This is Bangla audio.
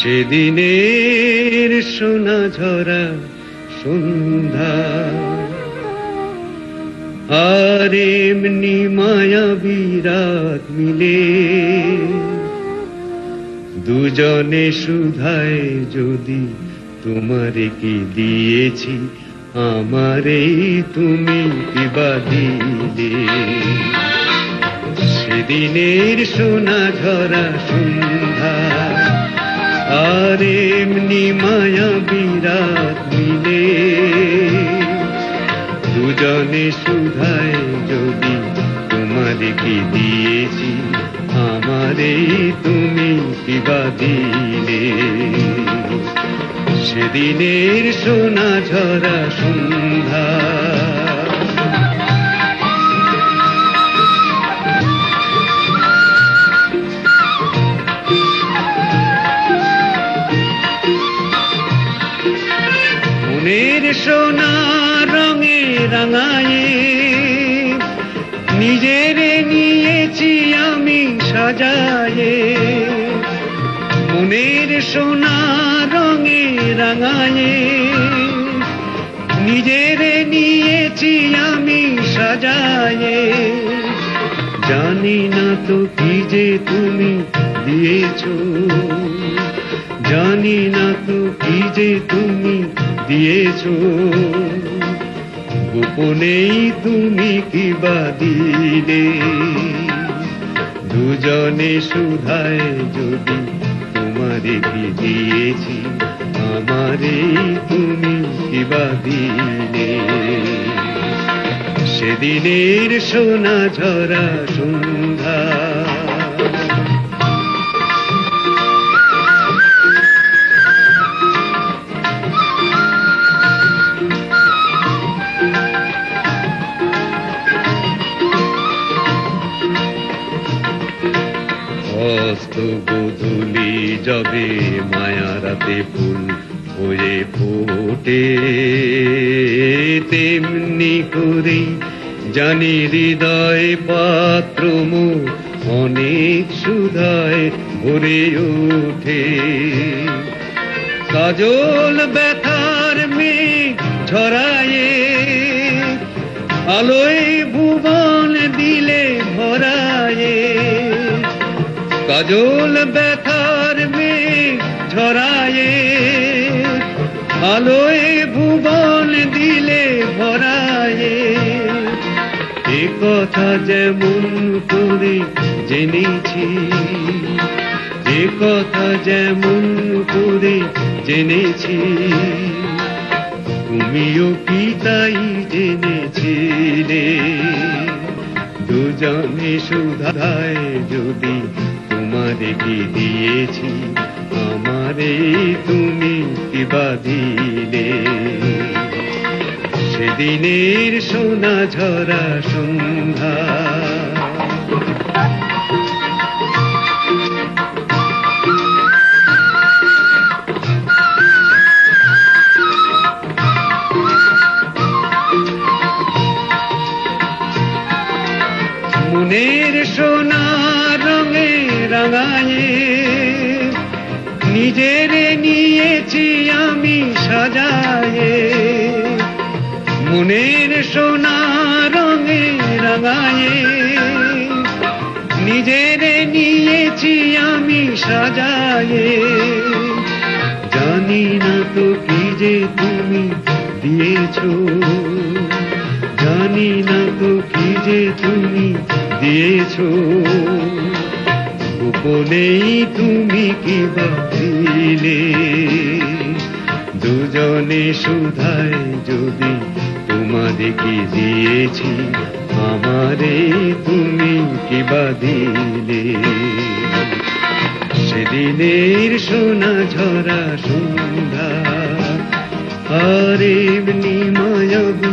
সেদিনের সোনা ঝরা সন্ধ্যা আর এমনি মায়াবী রাত মিলে দুজনে সুধায় যদি তোমারে কি দিয়েছি আমারে তুমি কি বা দিলে সেদিনের সোনা ঝরা সন্ধ্যা আর এমনি মায়াবী রাত মিলে দুজনে সুধায় যদি তোমারে কি দিয়েছি আমারে তুমি কি বা দিলে সেদিনের সোনা ঝরা সন্ধ্যা মনের সোনা রঙে রাঙায়ে নিজেরে নিয়েছি আমি সাজায়ে মনের সোনা রঙে রাঙায়ে নিজেরে নিয়েছি আমি সাজায়ে জানি না তো কি যে তুমি দিয়েছো জানি না তো কি যে তুমি দিয়েছো গোপনেই তুমি কি বা দিলে দুজনে সুধায় যদি তোমারে কি দিয়েছি আমারে তুমি কি বা দিলে সেদিনের সোনা ঝরা সন্ধ্যা অস্ত গোধূলি যবে মায়ারাতে ফুল হয়ে ফোটে তেমনি করে জানি হৃদয় পাত্র মুখ অনেক সুধায় ভরে ওঠে কাজল ব্যথার মেঘ ঝরায়ে আলোয় ভুবন দিলে ভরায়ে কাজল ব্যথার মেঘ ঝরায়ে আলোয় ভুবন দিলে ভরায়ে এ কথা যেমন করে জেনেছি এ কথা যেমন করে জেনেছি তুমিও কি তাই জেনেছিলে দুজনে সুধায় যদি তোমারে কি দিয়েছি আমারে তুমি কি বা দিলে সেদিনের সোনা ঝরা সন্ধ্যা মনের সোনা রঙে রাঙায়ে নিজেরে নিয়েছি আমি সাজায়ে মনের সোনা রঙে রাঙায়ে নিজেরে নিয়েছি আমি সাজায়ে জানি না তো কি যে তুমি দিয়েছো জানি না তো কি যে তুমি দিয়েছো গোপনেই তুমি কি বা দিলে দুজনে সুধায় যদি তোমারে কি দিয়েছি আমারে তুমি কি বা দিলে সেদিনের সোনা ঝরা সন্ধ্যা আর এমনি মায়াবী